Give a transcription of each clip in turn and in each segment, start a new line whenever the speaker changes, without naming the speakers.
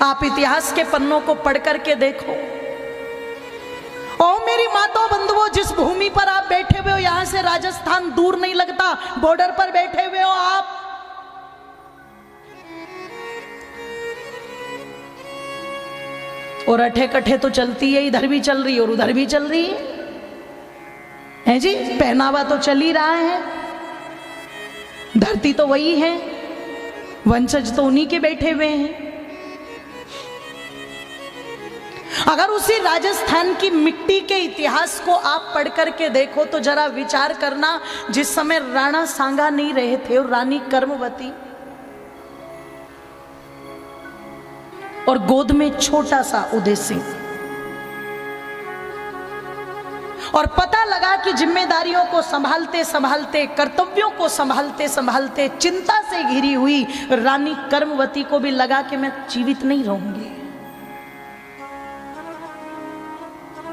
आप इतिहास के पन्नों को पढ़ करके देखो। ओ मेरी माताओं बंधुओं, जिस भूमि पर आप बैठे हुए हो, यहां से राजस्थान दूर नहीं लगता, बॉर्डर पर बैठे हुए हो आप। और अठे कठे तो चलती है, इधर भी चल रही है और उधर भी चल रही है जी। पहनावा तो चल ही रहा है, धरती तो वही है, वंशज तो उन्हीं के बैठे हुए हैं। अगर उसी राजस्थान की मिट्टी के इतिहास को आप पढ़ करके देखो तो जरा विचार करना, जिस समय राणा सांगा नहीं रहे थे और रानी कर्मवती, और गोद में छोटा सा उदय सिंह, और पता लगा कि जिम्मेदारियों को संभालते संभालते, कर्तव्यों को संभालते संभालते चिंता से घिरी हुई रानी कर्मवती को भी लगा कि मैं जीवित नहीं रहूंगी।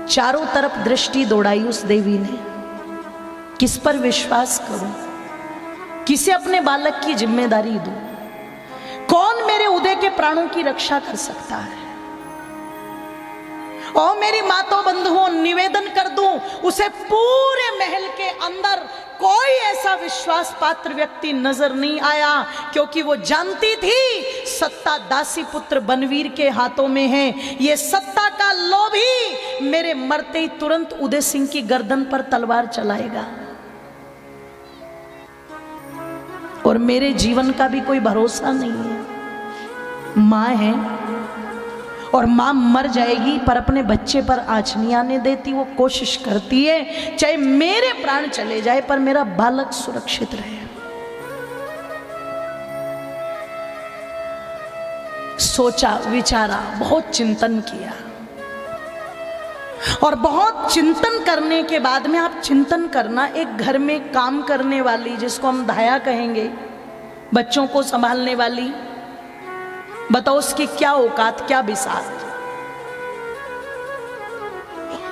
चारों तरफ दृष्टि दौड़ाई उस देवी ने, किस पर विश्वास करूं, किसे अपने बालक की जिम्मेदारी दूं, कौन मेरे उदय के प्राणों की रक्षा कर सकता है। और मेरी माताओं बंधुओं, निवेदन कर दूं, उसे पूरे महल के अंदर कोई ऐसा विश्वास पात्र व्यक्ति नजर नहीं आया, क्योंकि वो जानती थी सत्ता दासी पुत्र बनवीर के हाथों में है। ये सत्ता का लोभी मेरे मरते ही तुरंत उदय सिंह की गर्दन पर तलवार चलाएगा, और मेरे जीवन का भी कोई भरोसा नहीं है। मां है और मां मर जाएगी, पर अपने बच्चे पर आंच नहीं आने देती। वो कोशिश करती है चाहे मेरे प्राण चले जाए पर मेरा बालक सुरक्षित रहे। सोचा विचारा, बहुत चिंतन किया, और बहुत चिंतन करने के बाद में, आप चिंतन करना, एक घर में काम करने वाली, जिसको हम दाया कहेंगे, बच्चों को संभालने वाली, बताओ उसकी क्या औकात, क्या बिसात।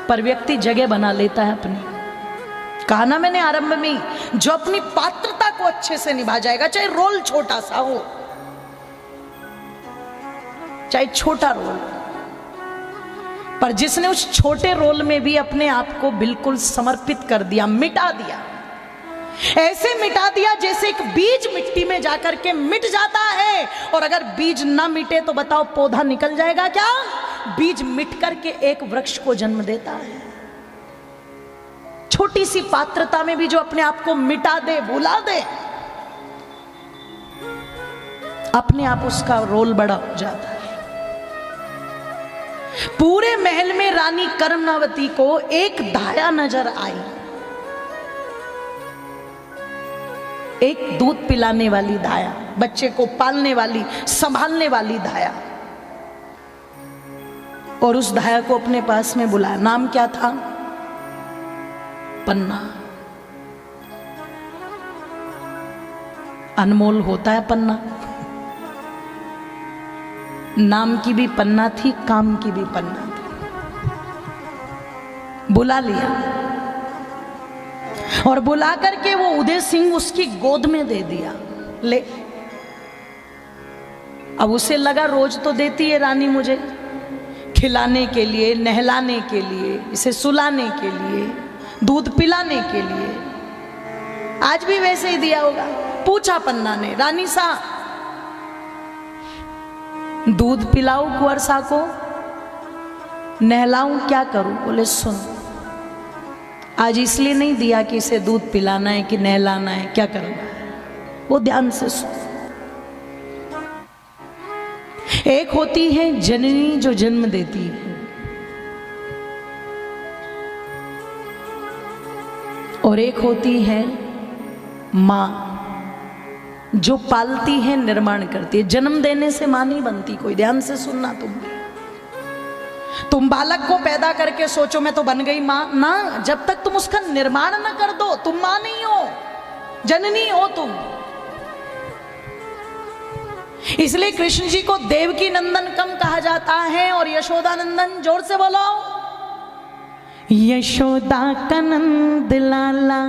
पर व्यक्ति जगह बना लेता है अपनी। कहा ना मैंने आरंभ में, जो अपनी पात्रता को अच्छे से निभा जाएगा, चाहे रोल छोटा सा हो, चाहे छोटा रोल, पर जिसने उस छोटे रोल में भी अपने आप को बिल्कुल समर्पित कर दिया, मिटा दिया, ऐसे मिटा दिया जैसे एक बीज मिट्टी में जाकर के मिट जाता है। और अगर बीज ना मिटे तो बताओ पौधा निकल जाएगा क्या? बीज मिट करके एक वृक्ष को जन्म देता है। छोटी सी पात्रता में भी जो अपने आप को मिटा दे, भुला दे, अपने आप उसका रोल बड़ा हो जाता है। पूरे महल में रानी कर्मवती को एक दाया नजर आई, एक दूध पिलाने वाली दाया, बच्चे को पालने वाली, संभालने वाली दाया। और उस दाया को अपने पास में बुलाया। नाम क्या था? पन्ना। अनमोल होता है पन्ना। नाम की भी पन्ना थी, काम की भी पन्ना थी। बुला लिया, और बुला करके वो उदय सिंह उसकी गोद में दे दिया। ले, अब उसे लगा रोज तो देती है रानी मुझे, खिलाने के लिए, नहलाने के लिए, इसे सुलाने के लिए, दूध पिलाने के लिए, आज भी वैसे ही दिया होगा। पूछा पन्ना ने, रानी सा दूध पिलाऊं कुंवर सा को, नहलाऊं, क्या करूं? बोले सुन, आज इसलिए नहीं दिया कि इसे दूध पिलाना है कि नहलाना है, क्या करना है, वो ध्यान से सुन। एक होती है जननी जो जन्म देती है, और एक होती है मां जो पालती है, निर्माण करती है। जन्म देने से मां नहीं बनती कोई, ध्यान से सुनना। तुम बालक को पैदा करके सोचो मैं तो बन गई मां, ना, जब तक तुम उसका निर्माण न कर दो तुम मां नहीं हो, जननी हो तुम। इसलिए कृष्ण जी को देवकी नंदन कम कहा जाता है और यशोदा नंदन, जोर से बोलो, यशोदा का नंद लाला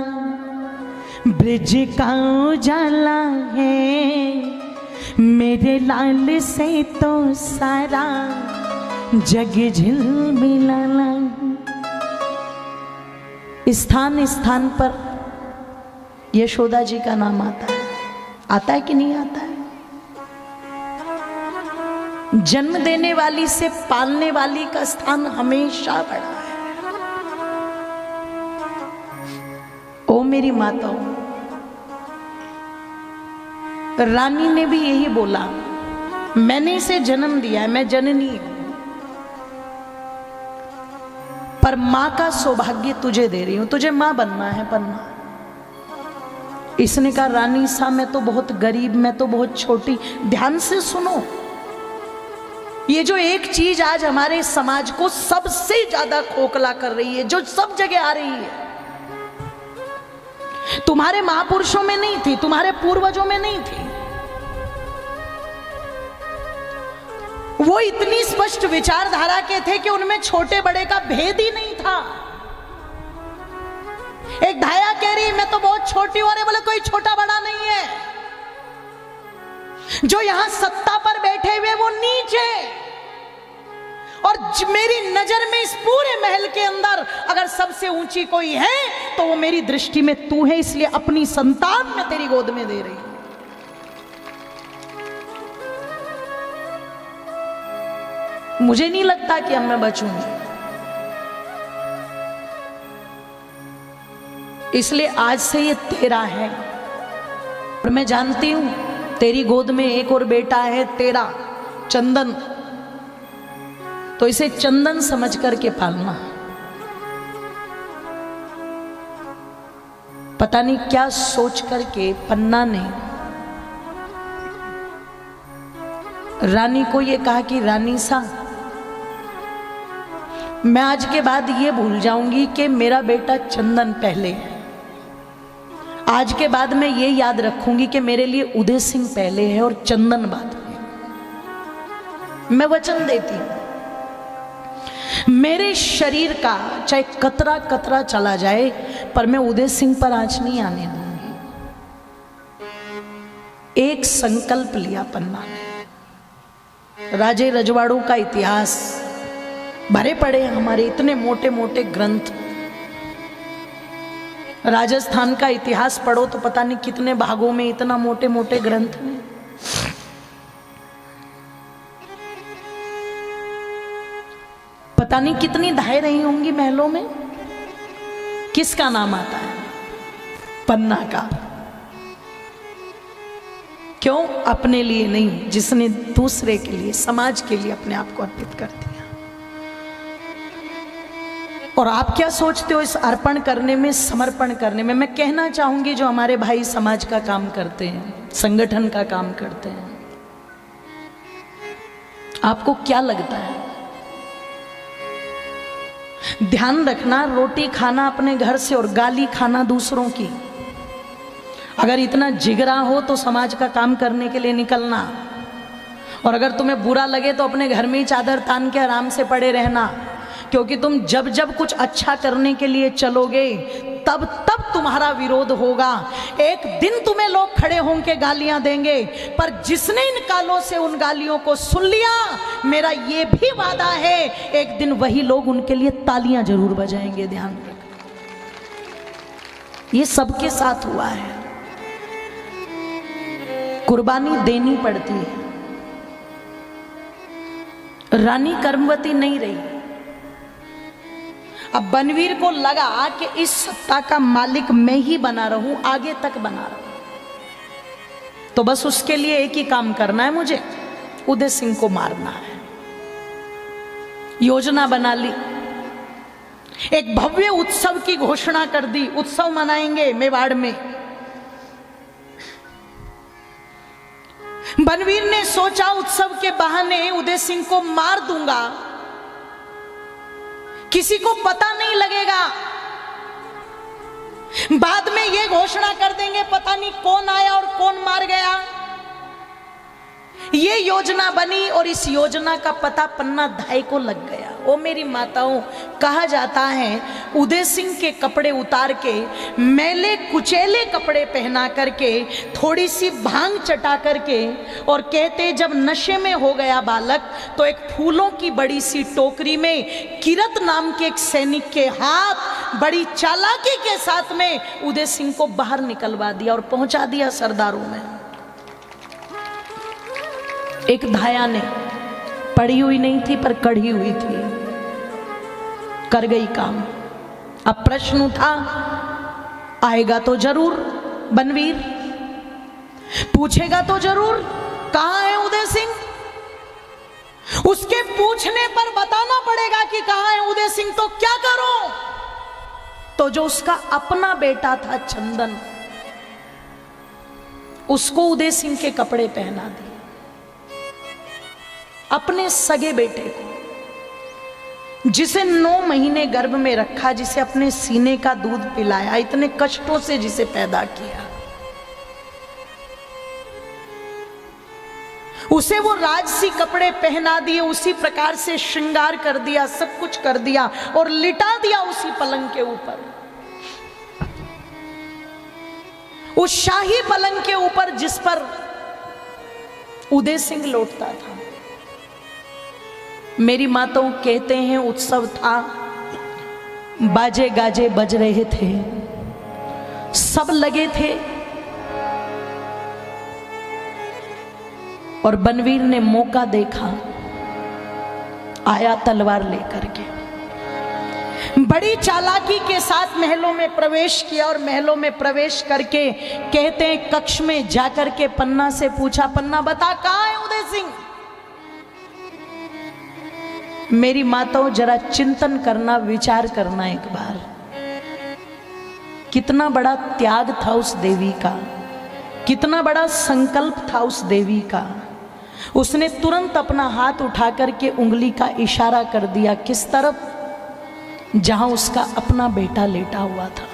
ब्रज का उजाला है, मेरे लाल से तो सारा जग झिलमिलाना। स्थान स्थान पर यशोदा जी का नाम आता है कि नहीं आता है? जन्म देने वाली से पालने वाली का स्थान हमेशा बड़ा है। ओ मेरी माताओं, रानी ने भी यही बोला, मैंने इसे जन्म दिया है, मैं जननी हूं, पर मां का सौभाग्य तुझे दे रही हूं, तुझे मां बनना है, बनना। इसने कहा, रानी सा मैं तो बहुत गरीब, मैं तो बहुत छोटी। ध्यान से सुनो, ये जो एक चीज आज हमारे समाज को सबसे ज्यादा खोखला कर रही है, जो सब जगह आ रही है, तुम्हारे महापुरुषों में नहीं थी, तुम्हारे पूर्वजों में नहीं थी। वो इतनी स्पष्ट विचारधारा के थे कि उनमें छोटे बड़े का भेद ही नहीं था। एक धाया कह रही मैं तो बहुत छोटी हूं, अरे बोले कोई छोटा बड़ा नहीं है। जो यहां सत्ता पर बैठे हुए वो नीचे, और मेरी नजर में इस पूरे महल के अंदर अगर सबसे ऊंची कोई है तो वो मेरी दृष्टि में तू है, इसलिए अपनी संतान मैं तेरी गोद में दे रही हूं। मुझे नहीं लगता कि अब मैं बचूंगी, इसलिए आज से ये तेरा है। और मैं जानती हूं तेरी गोद में एक और बेटा है तेरा, चंदन, तो इसे चंदन समझ करके पालना। पता नहीं क्या सोच करके पन्ना ने रानी को ये कहा कि रानी सा मैं आज के बाद ये भूल जाऊंगी कि मेरा बेटा चंदन पहले है। आज के बाद मैं ये याद रखूंगी कि मेरे लिए उदय सिंह पहले है और चंदन बाद में। मैं वचन देती हूं, मेरे शरीर का चाहे कतरा कतरा चला जाए, पर मैं उदय सिंह पर आंच नहीं आने दूंगी। एक संकल्प लिया पन्ना ने। राजे रजवाड़ों का इतिहास भरे पड़े हैं हमारे, इतने मोटे मोटे ग्रंथ। राजस्थान का इतिहास पढ़ो तो पता नहीं कितने भागों में, इतना मोटे मोटे ग्रंथ में। पता नहीं कितनी धाए रही होंगी महलों में। किसका नाम आता है? पन्ना का। क्यों? अपने लिए नहीं, जिसने दूसरे के लिए, समाज के लिए अपने आप को अर्पित कर दिया। और आप क्या सोचते हो इस अर्पण करने में, समर्पण करने में? मैं कहना चाहूंगी जो हमारे भाई समाज का काम करते हैं, संगठन का काम करते हैं, आपको क्या लगता है? ध्यान रखना, रोटी खाना अपने घर से और गाली खाना दूसरों की। अगर इतना जिगरा हो तो समाज का काम करने के लिए निकलना, और अगर तुम्हें बुरा लगे तो अपने घर में ही चादर तान के आराम से पड़े रहना। क्योंकि तुम जब जब कुछ अच्छा करने के लिए चलोगे तब तब तुम्हारा विरोध होगा। एक दिन तुम्हें लोग खड़े होंगे, गालियां देंगे, पर जिसने इन कालों से उन गालियों को सुन लिया, मेरा ये भी वादा है एक दिन वही लोग उनके लिए तालियां जरूर बजाएंगे। ध्यान रखना, ये सबके साथ हुआ है। कुर्बानी देनी पड़ती है। रानी कर्मवती नहीं रही। अब बनवीर को लगा कि इस सत्ता का मालिक मैं ही बना रहूं, आगे तक बना रहूं, तो बस उसके लिए एक ही काम करना है, मुझे उदय सिंह को मारना है। योजना बना ली, एक भव्य उत्सव की घोषणा कर दी। उत्सव मनाएंगे मेवाड़ में। बनवीर ने सोचा उत्सव के बहाने उदय सिंह को मार दूंगा, किसी को पता नहीं लगेगा, बाद में ये घोषणा कर देंगे पता नहीं कौन आया और कौन मार गया। ये योजना बनी और इस योजना का पता पन्ना धाय को लग गया। ओ मेरी माताओं, कहा जाता है उदय सिंह के कपड़े उतार के, मैले कुचेले कपड़े पहना करके, थोड़ी सी भांग चटा करके, और कहते जब नशे में हो गया बालक तो एक फूलों की बड़ी सी टोकरी में किरत नाम के एक सैनिक के हाथ बड़ी चालाकी के साथ में उदय सिंह को बाहर निकलवा दिया और पहुंचा दिया सरदारों में। एक धाया ने पड़ी हुई नहीं थी पर कढ़ी हुई थी, कर गई काम। अब प्रश्न उठा, आएगा तो जरूर बनवीर, पूछेगा तो जरूर कहां है उदय सिंह। उसके पूछने पर बताना पड़ेगा कि कहां है उदय सिंह, तो क्या करो? तो जो उसका अपना बेटा था चंदन, उसको उदय सिंह के कपड़े पहना दिए, अपने सगे बेटे को, जिसे 9 महीने गर्भ में रखा, जिसे अपने सीने का दूध पिलाया, इतने कष्टों से जिसे पैदा किया, उसे वो राजसी कपड़े पहना दिए, उसी प्रकार से श्रृंगार कर दिया, सब कुछ कर दिया और लिटा दिया उसी पलंग के ऊपर, उस शाही पलंग के ऊपर जिस पर उदय सिंह लौटता था। मेरी माताओं कहते हैं उत्सव था, बाजे गाजे बज रहे थे, सब लगे थे, और बनवीर ने मौका देखा, आया तलवार लेकर के, बड़ी चालाकी के साथ महलों में प्रवेश किया, और महलों में प्रवेश करके कहते हैं कक्ष में जाकर के पन्ना से पूछा, पन्ना बता कहां है उदय सिंह। मेरी माताओं जरा चिंतन करना, विचार करना एक बार, कितना बड़ा त्याग था उस देवी का, कितना बड़ा संकल्प था उस देवी का। उसने तुरंत अपना हाथ उठा करके उंगली का इशारा कर दिया, किस तरफ? जहां उसका अपना बेटा लेटा हुआ था।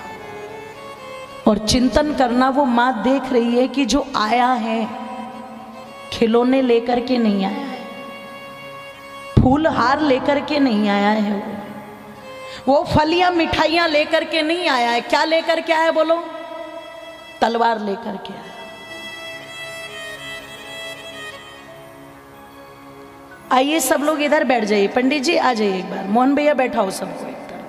और चिंतन करना, वो मां देख रही है कि जो आया है खिलौने लेकर के नहीं आया है, फूल हार लेकर के नहीं आया है, वो फलियां मिठाइयां लेकर के नहीं आया है। क्या लेकर के आया बोलो? तलवार लेकर के आया। आइए सब लोग इधर बैठ जाइए, पंडित जी आ जाइए एक बार, मोहन भैया बैठाओ सबको एक तरफ।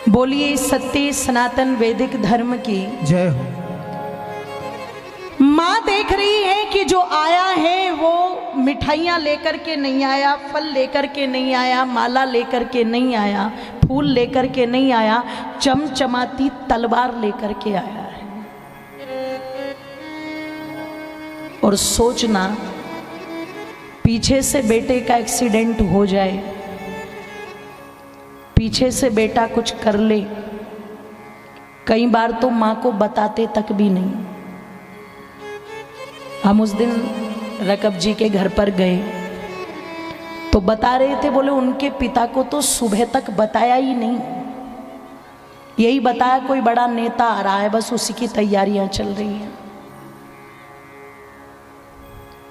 बोलिए सत्य सनातन वैदिक धर्म की
जय हो।
माँ देख रही है कि जो आया है वो मिठाइयाँ लेकर के नहीं आया, फल लेकर के नहीं आया, माला लेकर के नहीं आया, फूल लेकर के नहीं आया, चमचमाती तलवार लेकर के आया है। और सोचना, पीछे से बेटे का एक्सीडेंट हो जाए, पीछे से बेटा कुछ कर ले, कई बार तो माँ को बताते तक भी नहीं। हम उस दिन रकब जी के घर पर गए तो बता रहे थे, बोले उनके पिता को तो सुबह तक बताया ही नहीं, यही बताया कोई बड़ा नेता आ रहा है, बस उसी की तैयारियां चल रही हैं।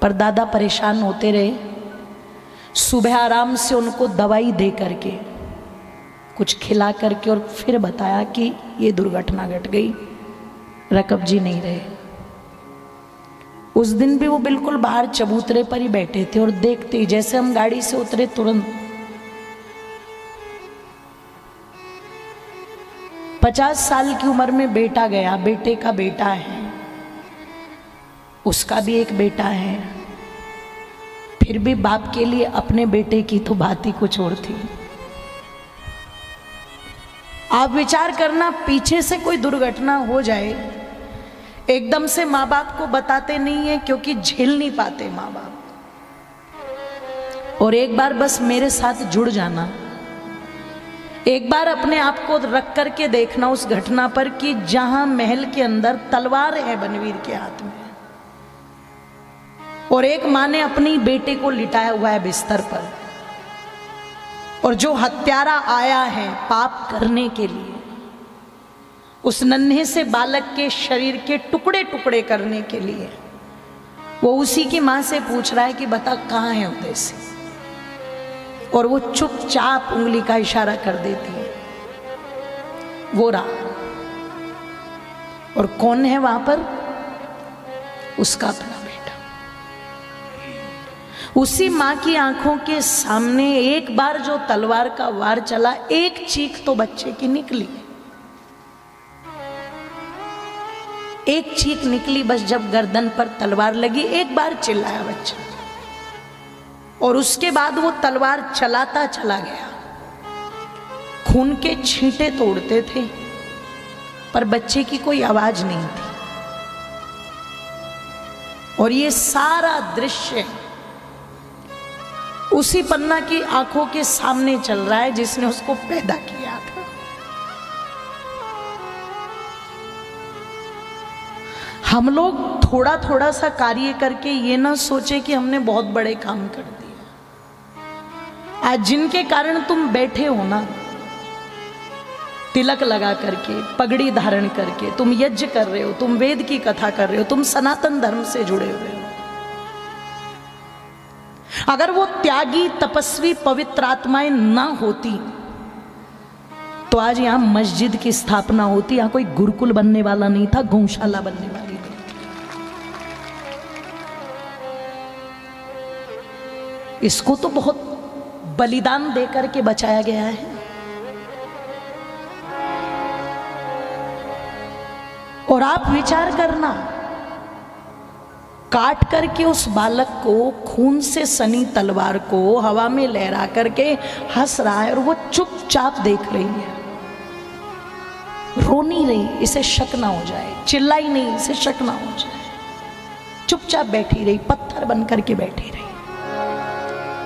पर दादा परेशान होते रहे, सुबह आराम से उनको दवाई दे करके, कुछ खिला करके, और फिर बताया कि ये दुर्घटना घट गई, रकब जी नहीं रहे। उस दिन भी वो बिल्कुल बाहर चबूतरे पर ही बैठे थे, और देखते ही जैसे हम गाड़ी से उतरे तुरंत 50 साल की उम्र में बेटा गया, बेटे का बेटा है, उसका भी एक बेटा है, फिर भी बाप के लिए अपने बेटे की तो बात ही कुछ और थी। आप विचार करना, पीछे से कोई दुर्घटना हो जाए, एकदम से माँ बाप को बताते नहीं है क्योंकि झेल नहीं पाते माँ बाप। और एक बार बस मेरे साथ जुड़ जाना, एक बार अपने आप को रख करके देखना उस घटना पर कि जहां महल के अंदर तलवार है बनवीर के हाथ में, और एक माँ ने अपनी बेटे को लिटाया हुआ है बिस्तर पर, और जो हत्यारा आया है पाप करने के लिए, उस नन्हे से बालक के शरीर के टुकड़े टुकड़े करने के लिए, वो उसी की माँ से पूछ रहा है कि बता कहाँ है उदयसी, और वो चुपचाप उंगली का इशारा कर देती है, वो रहा। और कौन है वहां पर? उसका अपना बेटा। उसी मां की आंखों के सामने एक बार जो तलवार का वार चला, एक चीख तो बच्चे की निकली, एक चीख निकली बस। जब गर्दन पर तलवार लगी, एक बार चिल्लाया बच्चा, और उसके बाद वो तलवार चलाता चला गया। खून के छींटे तोड़ते थे, पर बच्चे की कोई आवाज नहीं थी। और ये सारा दृश्य उसी पन्ना की आंखों के सामने चल रहा है जिसने उसको पैदा किया था। हम लोग थोड़ा थोड़ा सा कार्य करके ये ना सोचे कि हमने बहुत बड़े काम कर दिए। आज जिनके कारण तुम बैठे हो ना, तिलक लगा करके, पगड़ी धारण करके, तुम यज्ञ कर रहे हो, तुम वेद की कथा कर रहे हो, तुम सनातन धर्म से जुड़े हुए हो, अगर वो त्यागी तपस्वी पवित्र आत्माएं ना होती तो आज यहां मस्जिद की स्थापना होती। यहां कोई गुरुकुल बनने वाला नहीं था, गौशाला बनने वाली थी। इसको तो बहुत बलिदान देकर के बचाया गया है। और आप विचार करना, काट करके उस बालक को, खून से सनी तलवार को हवा में लहरा करके हंस रहा है, और वो चुपचाप देख रही है, रो नहीं रही, इसे शक ना हो जाए, चिल्लाई नहीं, इसे शक ना हो जाए, चुपचाप बैठी रही, पत्थर बन करके बैठी रही।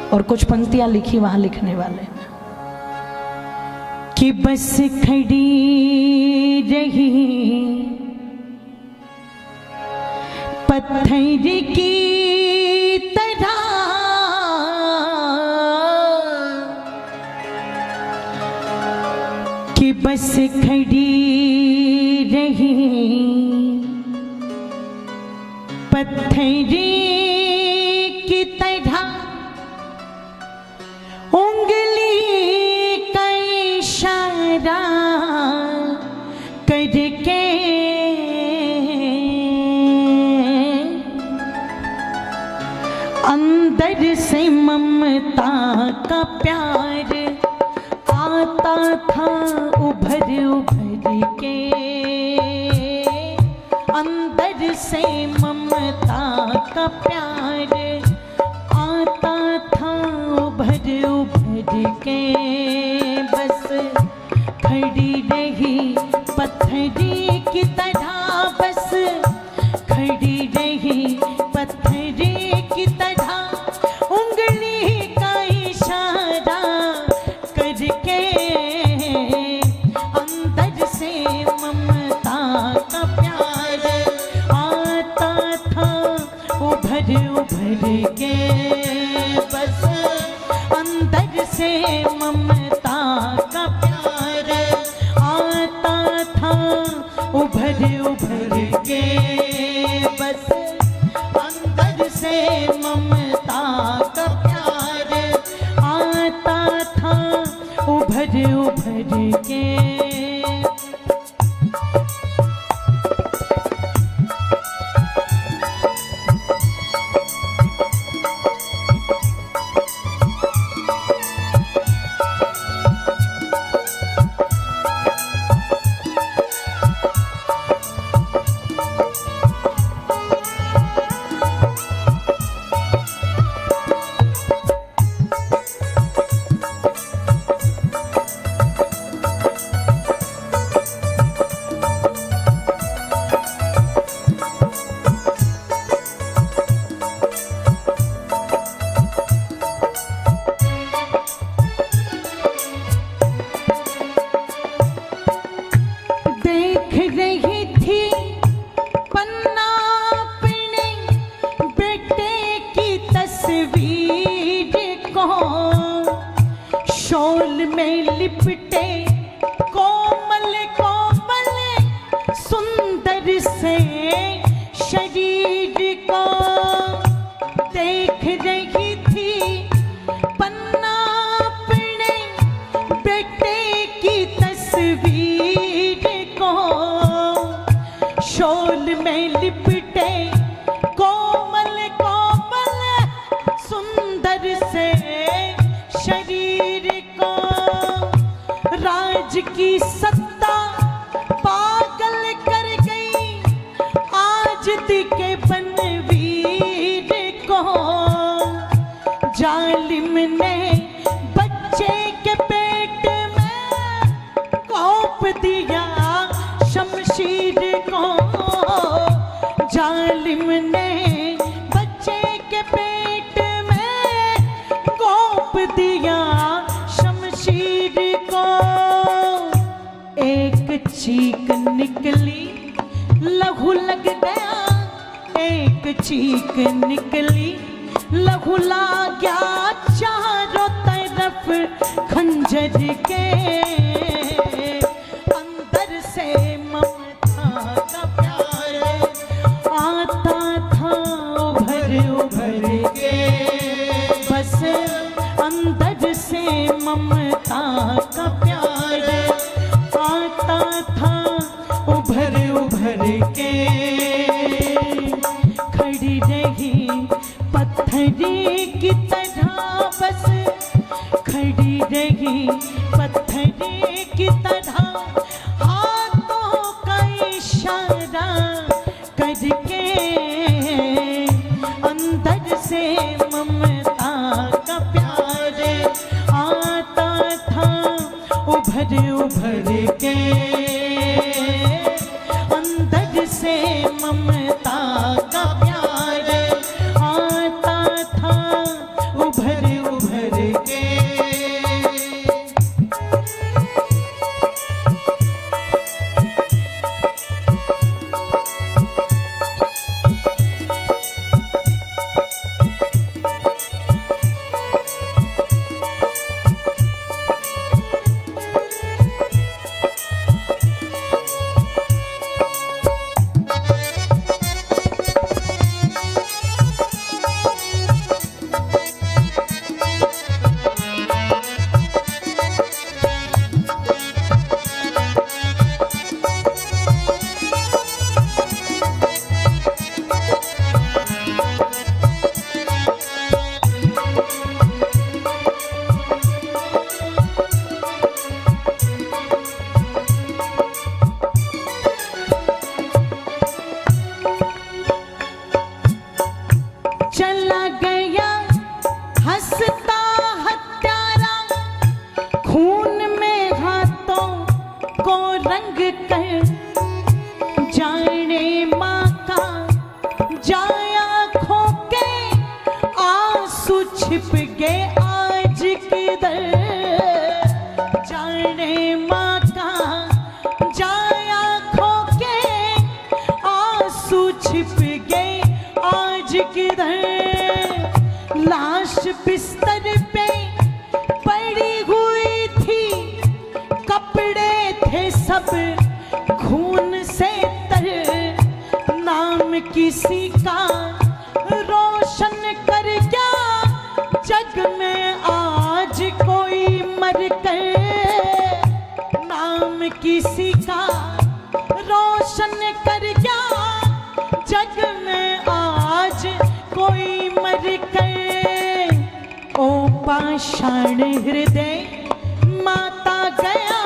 और कुछ पंक्तियां लिखी वहां लिखने वाले ने कि बस खड़ी रही पत्थर की तरह, कि बस खड़ी रही पत्थर की तरह, उंगली का इशारा करके अंदर से ममता का प्यार आता था उभर उभर के, अंदर से ममता का प्यार आता था उभर उभर के, बस खड़ी रही पत्थरी की तरह, बस खड़ी रही पत्थरी की तरह, उंगली का इशारा करके अंदर से ममता का प्यार आता था उभर उभर के, बस अंदर से ममता का प्यार आता था उभर उभर के, बस अंदर से ममता का प्यार आता था उभर उभर के। शोल में लिपटे कोमल कोमल सुंदर से शरीर को रही थी पन्ना अपने बेटे की तस्वीर को, शोल में लिपटे कोमल कोमल सुंदर से शरीर को, राज की सत्ता पागल कर गई आज दिखे बनवीर को, जालिम ने बच्चे के पेट में कौप दिया शमशीर को, जालिम ने बच्चे के पेट में कौप दिया शमशीर को, एक चीख निकली लहू लग गया, एक चीख निकली लहू लग गया, चारों तरफ खंजर के अंदर से ममता का प्यार आता था उभर उभर के, बस अंदर से ममता का प्यार आता था उभर उभर के, खड़ी रही पत्थरी की तरह, बस खड़ी रही पत्थरी की तरह, हाथों का इशारा करके अंदर से ममता का प्यार आता था उभर उभर के, अंदर से ममता का प्यार आता था उभर उभर के। चला गया हंसता हत्यारा, खून में हाथों को रंग कर, जाने माँ का जाया खो के आंसू छिप गए आज किधर, जाने माँ का जाया खो के आंसू छिप गए आज किधर, लाश बिस्तर पे पड़ी हुई थी, कपड़े थे सब खून से तर, नाम किसी का रोशन कर गया जग में आज कोई मर कर, नाम किसी का रोशन कर गया जग में आज कोई मर कर, ओ पाषाण हृदय माता गया,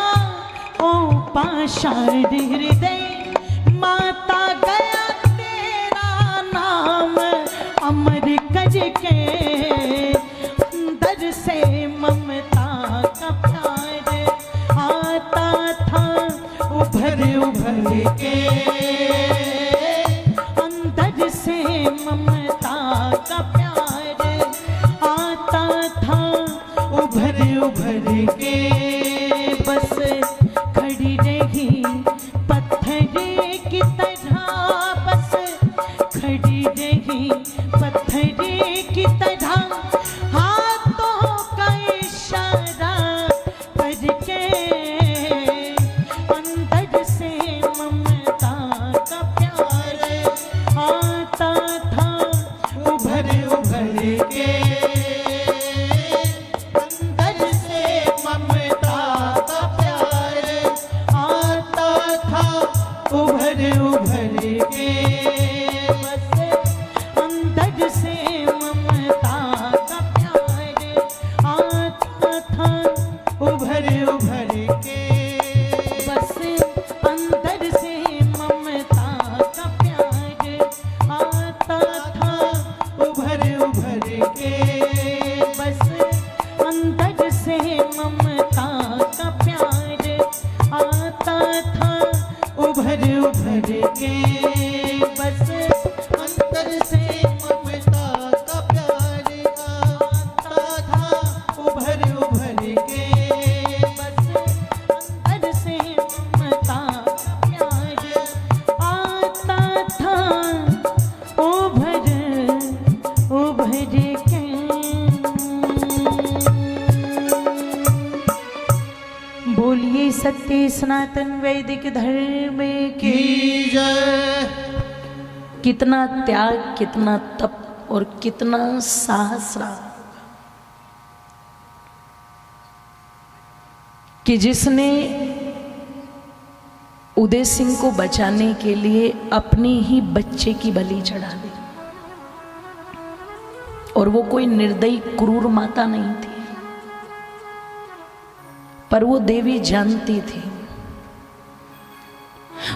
ओ पाषाण हृदय माता गया, तेरा नाम अमर करके, अंदर से ममता का प्यार आता था उभर उभर के, अंदर से ममता का प्यार आता था उभर उभर के, बस खड़ी रही पत्थर की तरह, बस खड़ी रही पत्थर की तरह, हाथों का इशारा करके अंदर से ममता का प्यार आता था उभर उभर के। सनातन वैदिक धर्म की
जय।
कितना त्याग, कितना तप और कितना साहस रहा कि जिसने उदय सिंह को बचाने के लिए अपने ही बच्चे की बलि चढ़ा दी। और वो कोई निर्दयी क्रूर माता नहीं थी, पर वो देवी जानती थी,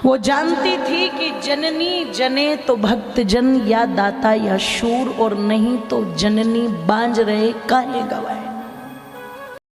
वो जानती थी कि जननी जने तो भक्त जन, या दाता या शूर, और नहीं तो जननी बांझ रहे काहे गवाए।